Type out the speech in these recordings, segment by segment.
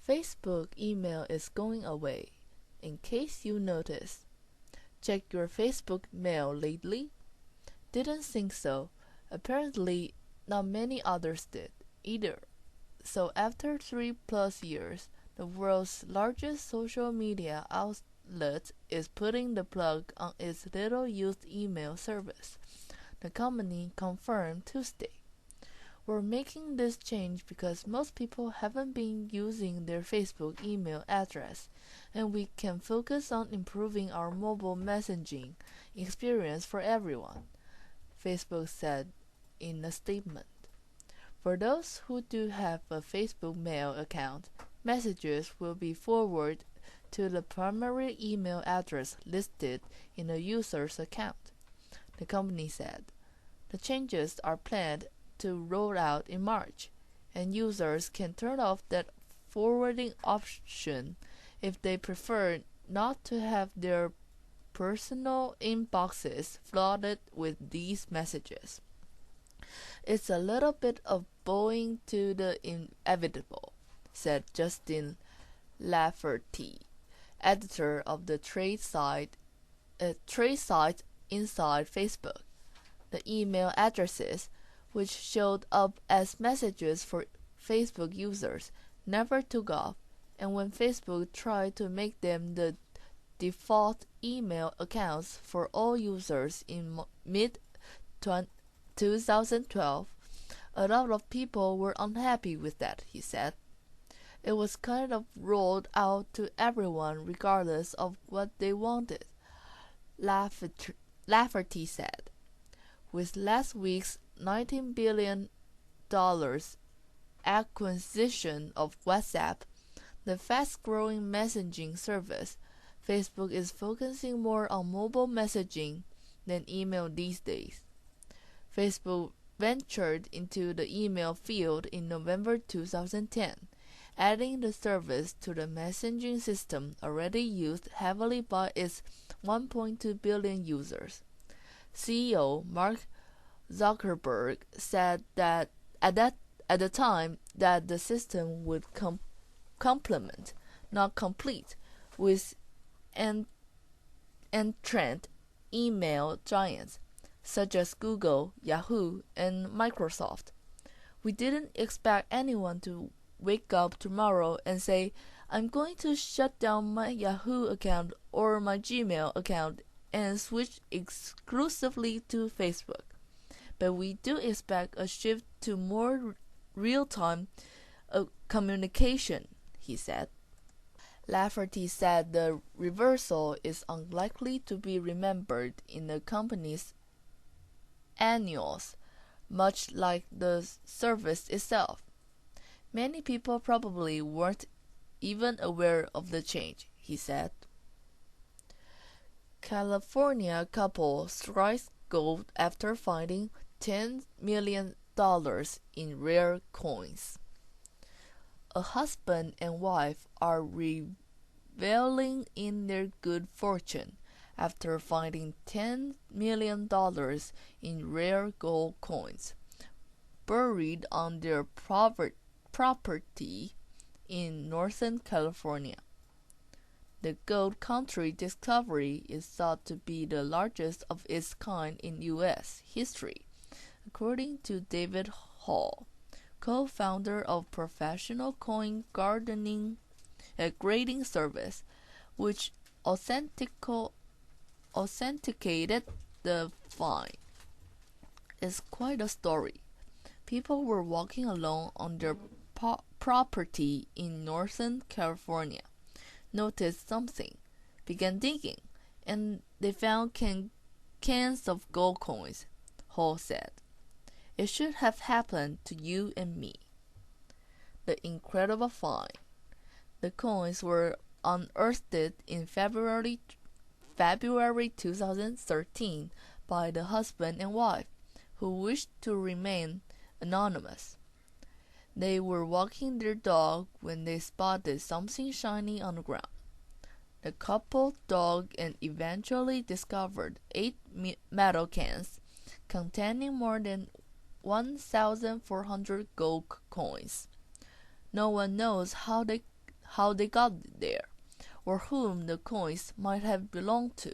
Facebook email is going away. In case you noticed. Check your Facebook mail lately? Didn't think so. Apparently, not many others did either. So after 3+ years, the world's largest social media outlet is putting the plug on its little-used email service, the company confirmed Tuesday. We're making this change because most people haven't been using their Facebook email address, and we can focus on improving our mobile messaging experience for everyone, Facebook said in a statement. For those who do have a Facebook mail account, messages will be forwarded to the primary email address listed in the user's account, the company said. The changes are planned to roll out in March, and users can turn off that forwarding option if they prefer not to have their personal inboxes flooded with these messages. It's a little bit of bowing to the inevitable, said Justin Lafferty, editor of the trade site Inside Facebook. The email addresses, which showed up as messages for Facebook users, never took off, and when Facebook tried to make them the default email accounts for all users in mid-2012, a lot of people were unhappy with that, he said. It was kind of rolled out to everyone regardless of what they wanted, Lafferty said. With last week's $19 billion acquisition of WhatsApp, the fast-growing messaging service, Facebook is focusing more on mobile messaging than email these days. Facebook ventured into the email field in November 2010, adding the service to the messaging system already used heavily by its 1.2 billion users. CEO Mark Zuckerberg said that at the time that the system would complement, not complete, with entrant email giants such as Google, Yahoo, and Microsoft. We didn't expect anyone to wake up tomorrow and say, I'm going to shut down my Yahoo account or my Gmail account and switch exclusively to Facebook. But we do expect a shift to more real-time communication, he said. Lafferty said the reversal is unlikely to be remembered in the company's annuals, much like the service itself. Many people probably weren't even aware of the change, he said. California couple strikes gold after finding $10 million in rare coins. A husband and wife are reveling in their good fortune after finding $10 million in rare gold coins buried on their property in Northern California. The Gold Country discovery is thought to be the largest of its kind in U.S. history, according to David Hall, co-founder of professional coin grading service, which authenticated the find. It's quite a story. People were walking along on their property in Northern California, noticed something, began digging, and they found cans of gold coins, Hall said. It should have happened to you and me. The incredible find. The coins were unearthed in February 2013 by the husband and wife, who wished to remain anonymous. They were walking their dog when they spotted something shiny on the ground. The couple dug and eventually discovered 8 metal cans containing more than 1,400 gold coins. No one knows how they how they got there, or whom the coins might have belonged to.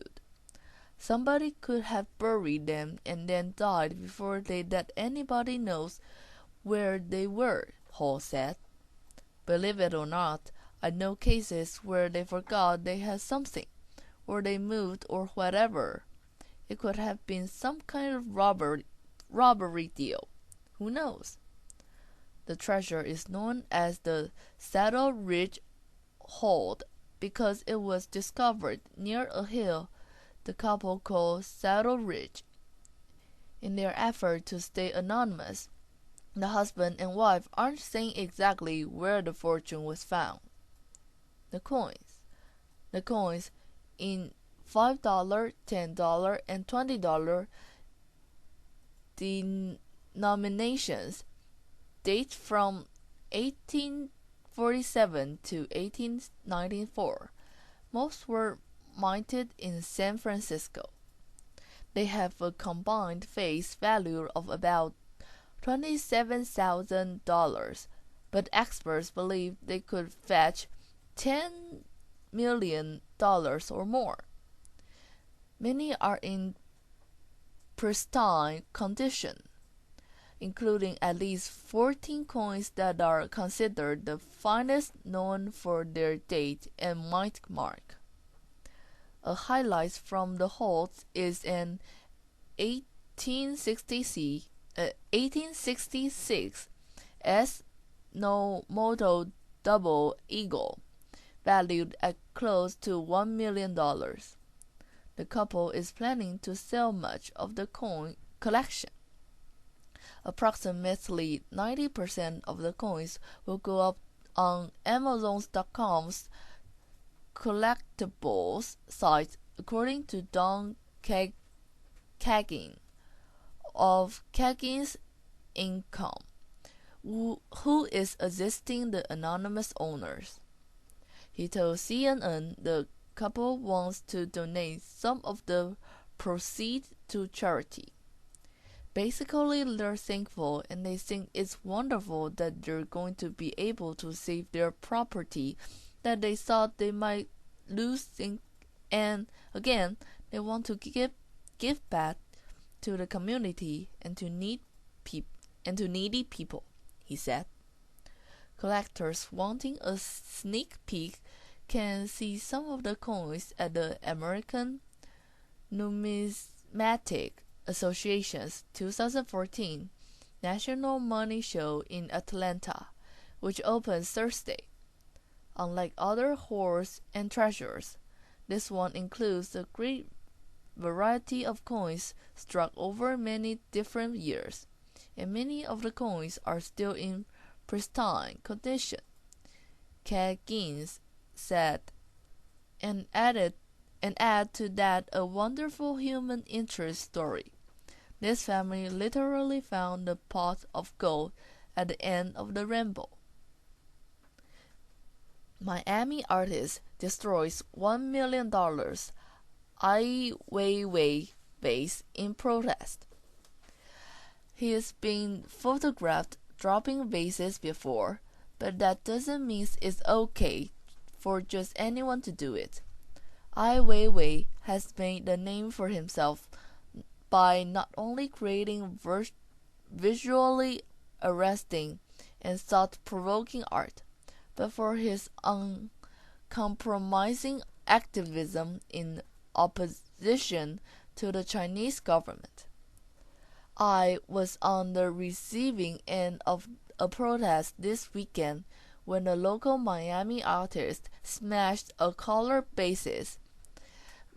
Somebody could have buried them and then died before they let anybody knows where they were, Hall said. Believe it or not, I know cases where they forgot they had something, or they moved or whatever. It could have been some kind of robbery deal. Who knows? The treasure is known as the Saddle Ridge Hold because it was discovered near a hill the couple called Saddle Ridge. In their effort to stay anonymous, the husband and wife aren't saying exactly where the fortune was found. The coins in $5, $10, and $20 denominations date from 1847 to 1894. Most were minted in San Francisco. They have a combined face value of about $27,000, but experts believe they could fetch $10 million or more. Many are in pristine condition, including at least 14 coins that are considered the finest known for their date and mint mark. A highlight from the holds is an 1866 S no moto double eagle, valued at close to $1 million. The couple is planning to sell much of the coin collection. Approximately 90% of the coins will go up on Amazon.com's collectibles site, according to Don Kagan of Kagan's Income, who is assisting the anonymous owners. He told CNN the couple wants to donate some of the proceeds to charity. Basically, they're thankful and they think it's wonderful that they're going to be able to save their property that they thought they might lose, and again, they want to give back to the community and to needy people, he said. Collectors wanting a sneak peek can see some of the coins at the American Numismatic Association's 2014 National Money Show in Atlanta, which opens Thursday. Unlike other hoards and treasures, this one includes a great variety of coins struck over many different years, and many of the coins are still in pristine condition, Kagan said, and add to that a wonderful human interest story. This family literally found a pot of gold at the end of the rainbow. Miami artist destroys $1 million Ai Weiwei vase in protest. He has been photographed dropping vases before, but that doesn't mean it's okay for just anyone to do it. Ai Weiwei has made a name for himself by not only creating visually arresting and thought-provoking art, but for his uncompromising activism in opposition to the Chinese government. I was on the receiving end of a protest this weekend when a local Miami artist smashed a color vase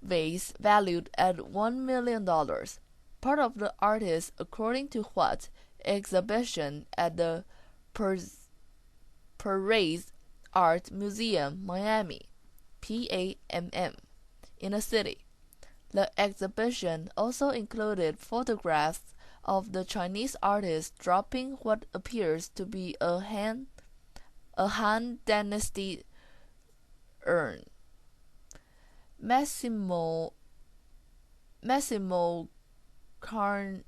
valued at $1 million, part of the artist according to what exhibition at the Perez Art Museum, Miami, PAMM, in the city. The exhibition also included photographs of the Chinese artist dropping what appears to be a Han Dynasty urn. Massimo Caninero,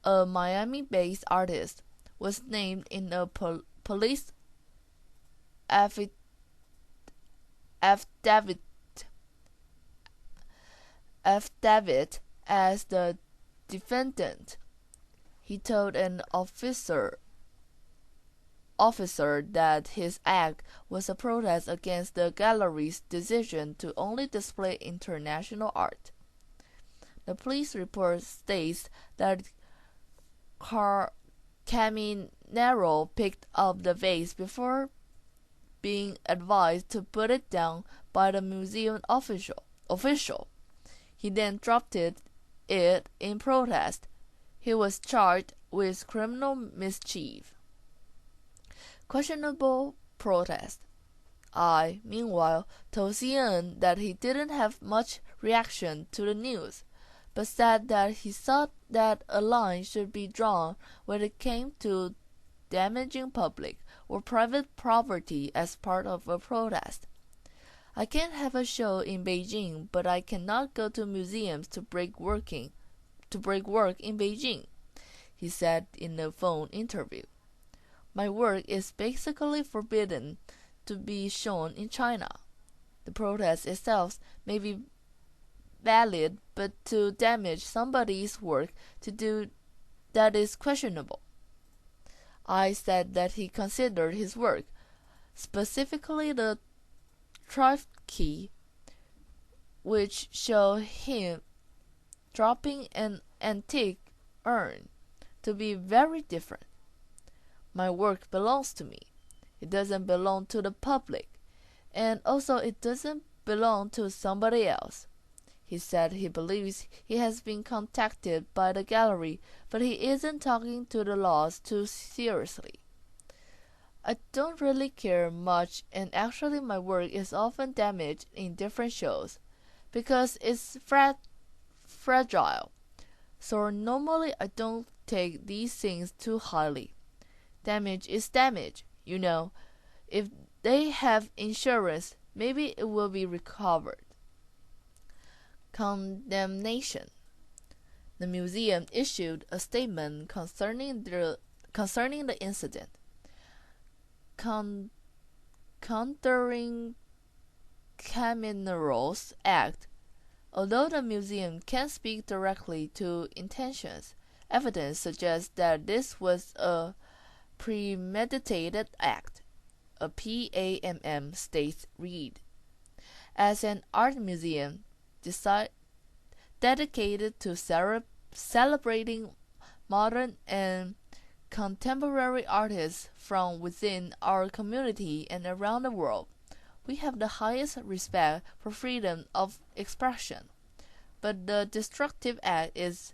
a Miami-based artist, was named in a police affidavit as the defendant. He told an officer that his act was a protest against the gallery's decision to only display international art. The police report states that Caminero picked up the vase before being advised to put it down by the museum official. He then dropped it in protest. He was charged with criminal mischief. Questionable protest. I, meanwhile, told CNN that he didn't have much reaction to the news, but said that he thought that a line should be drawn when it came to damaging public or private property as part of a protest. I can't have a show in Beijing, but I cannot go to museums to break work in Beijing, he said in a phone interview. My work is basically forbidden to be shown in China. The protest itself may be valid, but to damage somebody's work to do that is questionable. I said that he considered his work, specifically the triptych, which showed him dropping an antique urn, to be very different. My work belongs to me. It doesn't belong to the public, and also it doesn't belong to somebody else. He said he believes he has been contacted by the gallery, but he isn't taking the laws too seriously. I don't really care much, and actually my work is often damaged in different shows, because it's fragile. So normally I don't take these things too highly. Damage is damage, you know. If they have insurance, maybe it will be recovered. Condemnation. The museum issued a statement concerning the incident. Countering Caminero's act. Although the museum can't speak directly to intentions, evidence suggests that this was a premeditated act. A PAMM states read. As an art museum dedicated to celebrating modern and contemporary artists from within our community and around the world, we have the highest respect for freedom of expression. But the destructive act is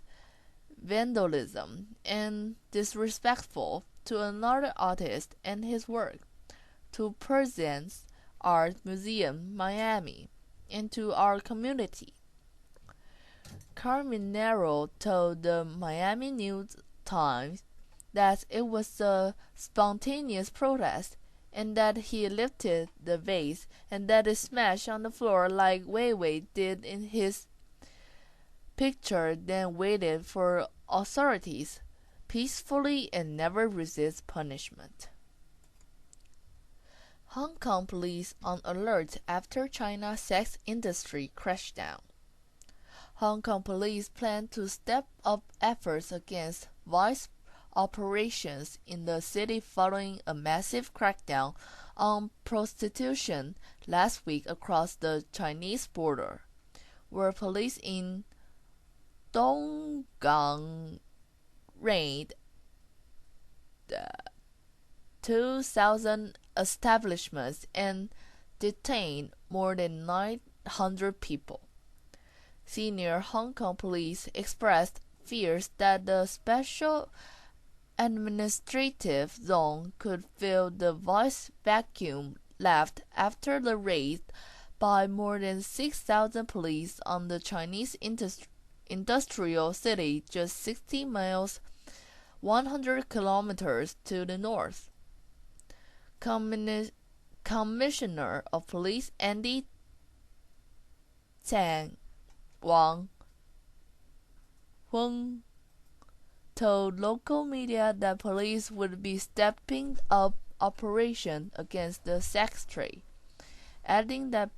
vandalism and disrespectful to another artist and his work, to Presence Art Museum, Miami, and to our community. Caminero told the Miami News Times that it was a spontaneous protest and that he lifted the vase and that it smashed on the floor like Weiwei did in his picture, then waited for authorities peacefully and never resist punishment. Hong Kong police on alert after China's sex industry crackdown. Hong Kong police plan to step up efforts against vice operations in the city following a massive crackdown on prostitution last week across the Chinese border, where police in Donggang raided 2,000 establishments and detained more than 900 people. Senior Hong Kong police expressed fears that the special administrative zone could fill the vice vacuum left after the raid by more than 6,000 police on the Chinese industrial city just 60 miles 100 kilometers to the north. Commissioner of Police Andy Wang Hung told local media that police would be stepping up operation against the sex trade, adding that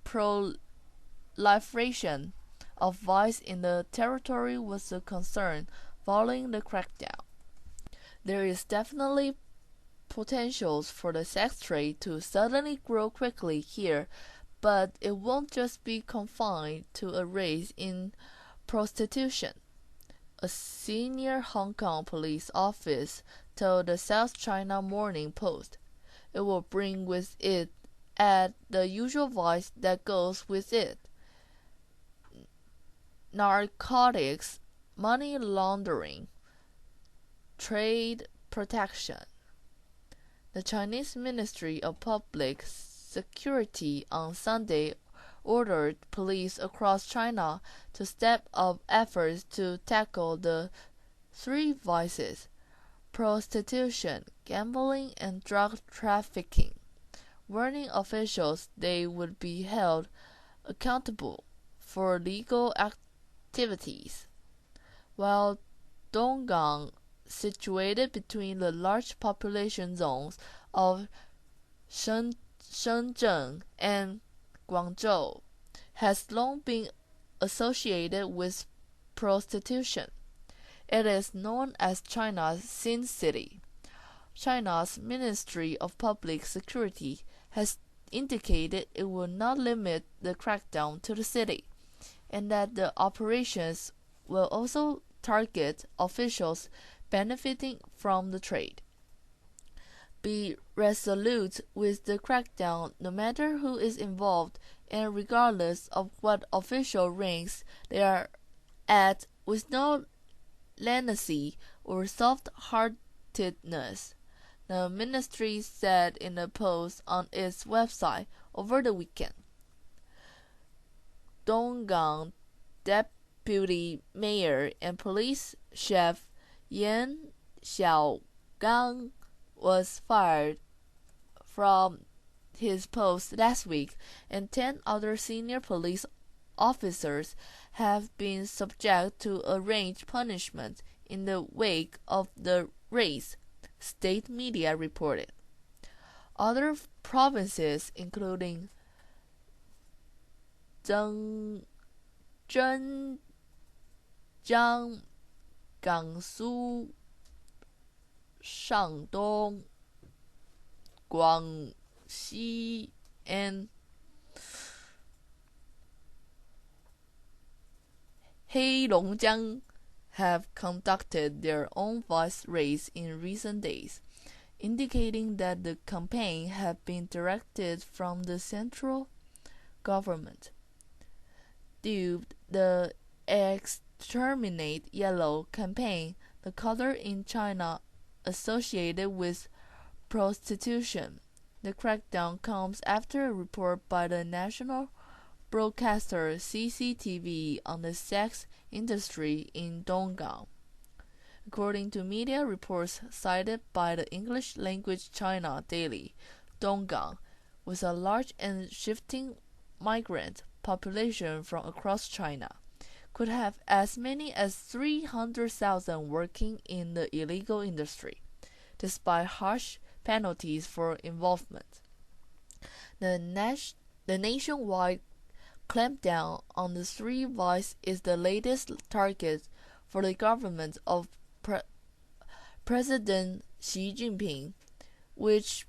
proliferation of vice in the territory was a concern following the crackdown. There is definitely potentials for the sex trade to suddenly grow quickly here, but it won't just be confined to a race in prostitution. A senior Hong Kong police officer told the South China Morning Post. It will bring with it add the usual vice that goes with it: narcotics, money laundering, trade protection. The Chinese Ministry of Public Security on Sunday ordered police across China to step up efforts to tackle the three vices: prostitution, gambling, and drug trafficking, warning officials they would be held accountable for legal activities. While Donggang, situated between the large population zones of Shenzhen and Guangzhou, has long been associated with prostitution. It is known as China's Sin City. China's Ministry of Public Security has indicated it will not limit the crackdown to the city, and that the operations will also target officials benefiting from the trade. Be resolute with the crackdown no matter who is involved and regardless of what official ranks they are at, with no leniency or soft-heartedness, the ministry said in a post on its website over the weekend. Donggang Deputy Mayor and Police Chief Yan Xiaogang was fired from his post last week, and 10 other senior police officers have been subject to a range punishment in the wake of the race, state media reported. Other provinces, including Zhejiang, Gansu, Shandong, Guangxi, and Heilongjiang, have conducted their own vice raids in recent days, indicating that the campaign had been directed from the central government. Dubbed the Exterminate Yellow campaign, the color in China associated with prostitution, the crackdown comes after a report by the national broadcaster CCTV on the sex industry in Donggang. According to media reports cited by the English-language China Daily, Donggang, with a large and shifting migrant population from across China, could have as many as 300,000 working in the illegal industry, despite harsh penalties for involvement. The nationwide clampdown on the three vices is the latest target for the government of President Xi Jinping, which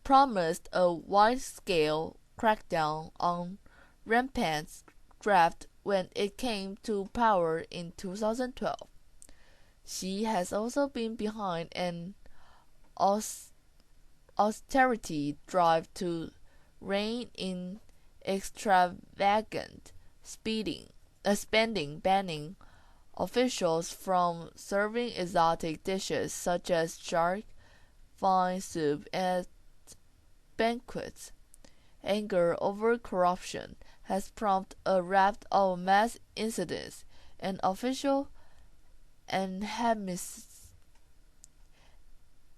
promised a wide-scale crackdown on rampant graft when it came to power in 2012. Xi has also been behind an austerity drive to rein in extravagant spending, banning officials from serving exotic dishes such as shark fin soup at banquets. Anger over corruption has prompted a raft of mass incidents and official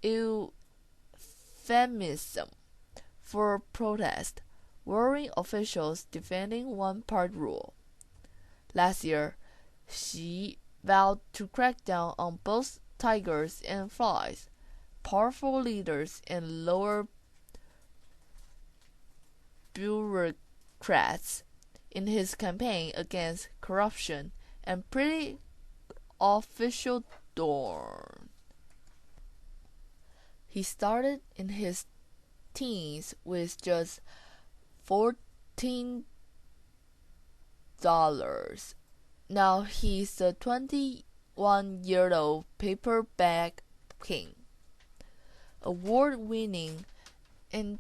euphemism for protest, warring officials defending one-part rule. Last year, Xi vowed to crack down on both tigers and flies, powerful leaders and lower bureaucrats in his campaign against corruption and petty officialdom. He started in his teens with just $14. Now he's a 21-year-old paperback king, award-winning and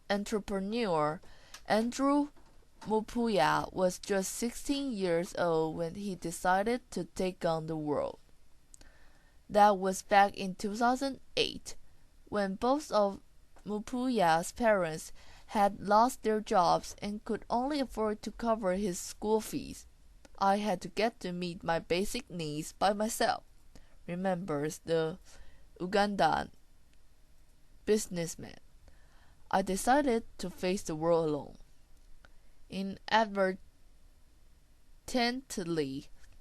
entrepreneur Andrew Mupuya was just 16 years old when he decided to take on the world. That was back in 2008, when both of Mupuya's parents had lost their jobs and could only afford to cover his school fees. I had to get to meet my basic needs by myself, remembers the Ugandan businessman. I decided to face the world alone. Inadvertently,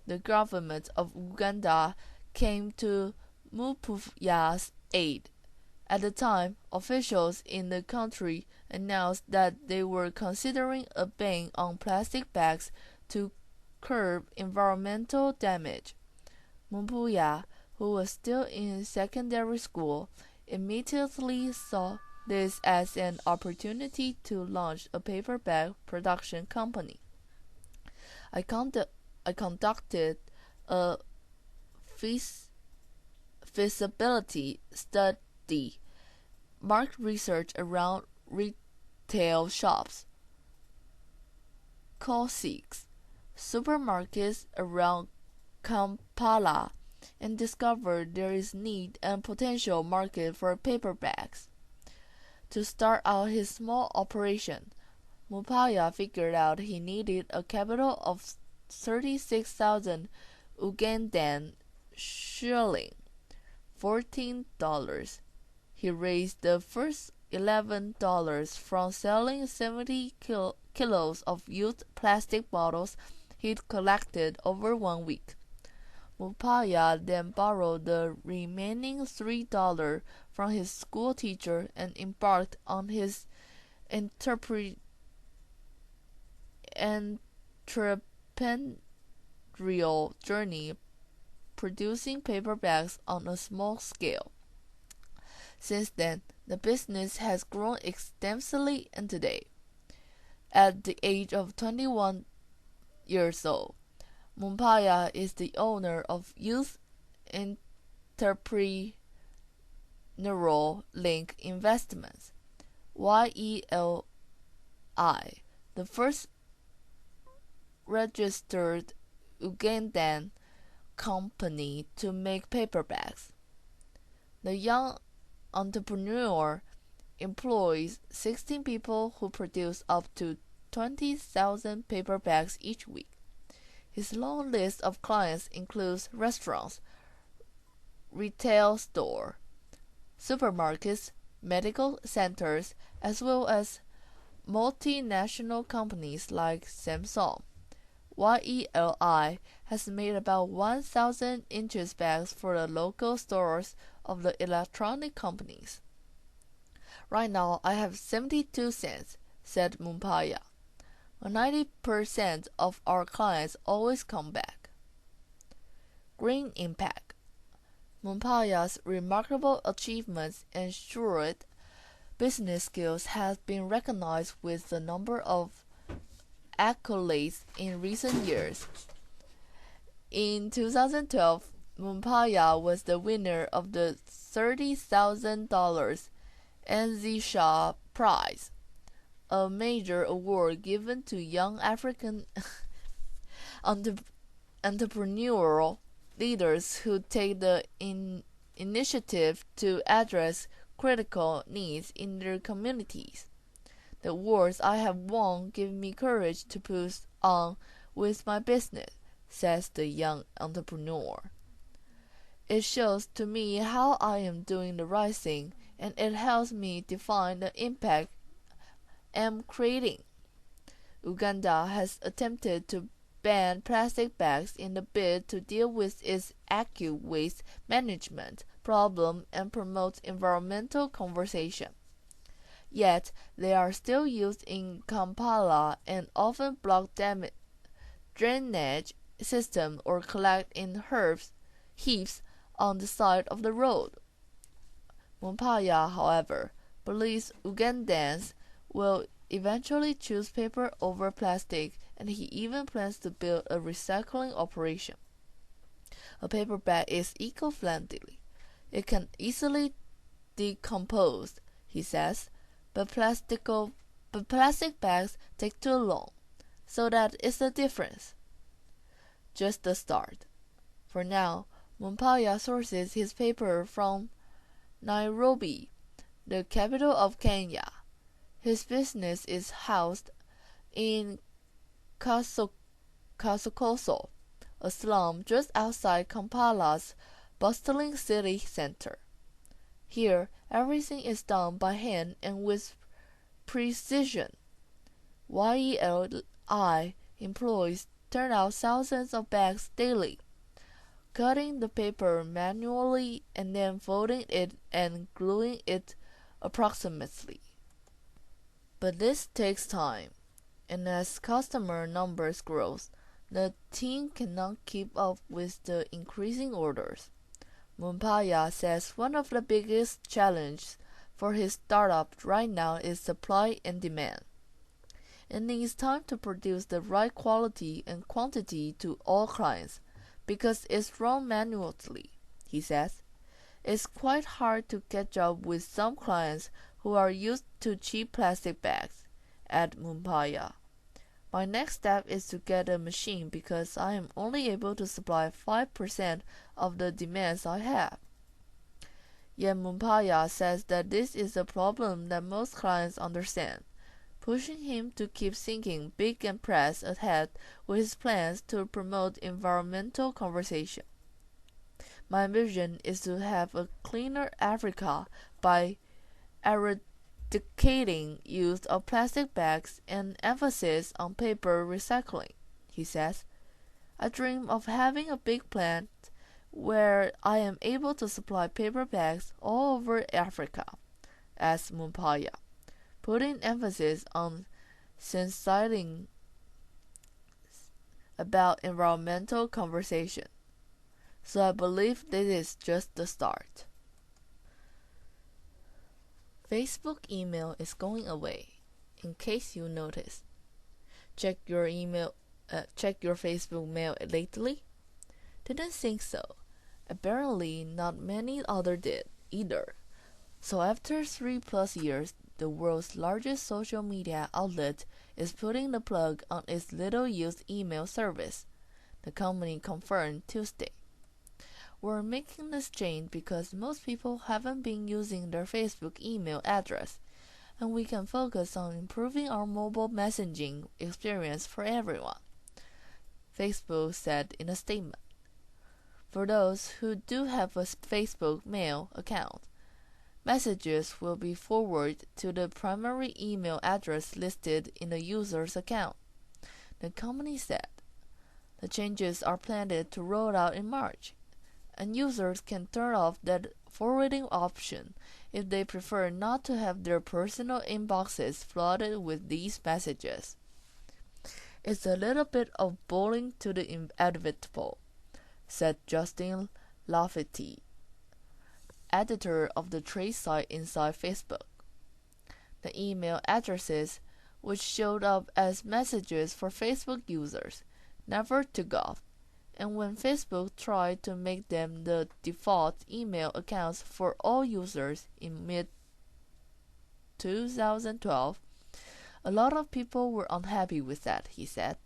the government of Uganda came to Mupuya's aid. At the time, officials in the country announced that they were considering a ban on plastic bags to curb environmental damage. Mupuya, who was still in secondary school, immediately saw this as an opportunity to launch a paper bag production company. I conducted a feasibility study, market research around retail shops, Cosix, supermarkets around Kampala, and discovered there is need and potential market for paper bags. To start out his small operation, Mupuya figured out he needed a capital of 36,000 Ugandan shilling, $14. He raised the first $11 from selling 70 kilos of used plastic bottles he'd collected over 1 week. Mupuya then borrowed the remaining $3 from his school teacher and embarked on his entrepreneurial journey, producing paper bags on a small scale. Since then, the business has grown extensively, and today, at the age of 21 years old, Mupuya is the owner of Youth Entrepreneurial Link Investments, YELI, the first registered Ugandan company to make paper bags. The young entrepreneur employs 16 people who produce up to 20,000 paper bags each week. His long list of clients includes restaurants, retail stores, supermarkets, medical centers, as well as multinational companies like Samsung. YELI has made about 1,000 inches bags for the local stores of the electronic companies. Right now, I have 72 cents, said Mupuya. 90% of our clients always come back. Green impact. Mupuya's remarkable achievements and shrewd business skills have been recognized with a number of accolades in recent years. In 2012, Mupuya was the winner of the $30,000 NZ Shaw Prize, a major award given to young African entrepreneurial leaders who take the initiative to address critical needs in their communities. The awards I have won give me courage to push on with my business, says the young entrepreneur. It shows to me how I am doing the right thing, and it helps me define the impact I'm creating. Uganda has attempted to ban plastic bags in a bid to deal with its acute waste management problem and promote environmental conservation. Yet they are still used in Kampala and often block drainage system or collect in heaps on the side of the road. Mumpaya, however, believes Ugandans will eventually choose paper over plastic, and he even plans to build a recycling operation. A paper bag is eco-friendly. It can easily decompose, he says, but plastic bags take too long, so that is the difference. Just the start. For now, Mumpaya sources his paper from Nairobi, the capital of Kenya. His business is housed in Kasokoso, a slum just outside Kampala's bustling city center. Here, everything is done by hand and with precision. YELI employees turn out thousands of bags daily, cutting the paper manually and then folding it and gluing it approximately. But this takes time, and as customer numbers grow, the team cannot keep up with the increasing orders. Mumpaya says one of the biggest challenges for his startup right now is supply and demand. It needs time to produce the right quality and quantity to all clients, because it's run manually, he says. It's quite hard to catch up with some clients who are used to cheap plastic bags, added Mumpaya. My next step is to get a machine because I am only able to supply 5% of the demands I have. Yet Mumpaya says that this is a problem that most clients understand, pushing him to keep thinking big and press ahead with his plans to promote environmental conservation. My vision is to have a cleaner Africa by eradicating use of plastic bags and emphasis on paper recycling, he says. I dream of having a big plant where I am able to supply paper bags all over Africa, as Mumpaya, putting emphasis on sensitizing about environmental conversation. So I believe this is just the start. Facebook email is going away, in case you noticed. Check your Facebook mail lately? Didn't think so. Apparently not many others did either. So after 3+ years, the world's largest social media outlet is putting the plug on its little-used email service, the company confirmed Tuesday. We're making this change because most people haven't been using their Facebook email address, and we can focus on improving our mobile messaging experience for everyone, Facebook said in a statement. For those who do have a Facebook mail account, messages will be forwarded to the primary email address listed in the user's account, the company said. The changes are planned to roll out in March, and users can turn off that forwarding option if they prefer not to have their personal inboxes flooded with these messages. It's a little bit of bowling to the inevitable, said Justin Lafferty, editor of the trade site inside Facebook. The email addresses, which showed up as messages for Facebook users, never took off, and when Facebook tried to make them the default email accounts for all users in mid-2012, a lot of people were unhappy with that, he said.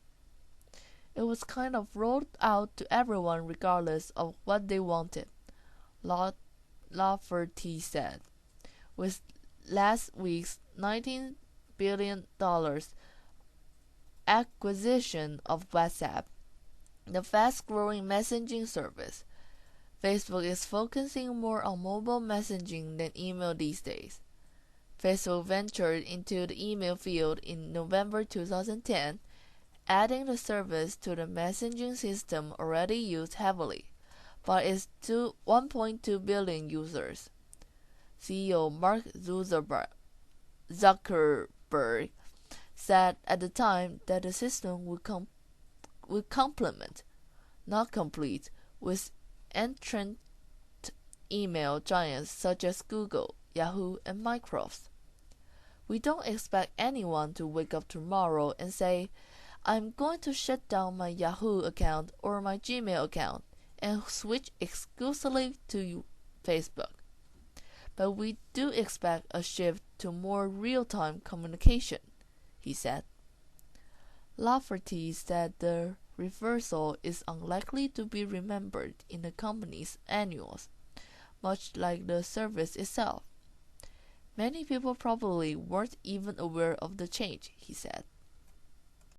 It was kind of rolled out to everyone regardless of what they wanted, Lafferty said. With last week's $19 billion acquisition of WhatsApp, the fast-growing messaging service, Facebook is focusing more on mobile messaging than email these days. Facebook ventured into the email field in November 2010, adding the service to the messaging system already used heavily by its 1.2 billion users. CEO Mark Zuckerberg said at the time that the system would complement, not complete, with entrant email giants such as Google, Yahoo, and Microsoft. We don't expect anyone to wake up tomorrow and say, I'm going to shut down my Yahoo account or my Gmail account and switch exclusively to Facebook. But we do expect a shift to more real-time communication, he said. Lafferty said the reversal is unlikely to be remembered in the company's annuals, much like the service itself. Many people probably weren't even aware of the change, he said.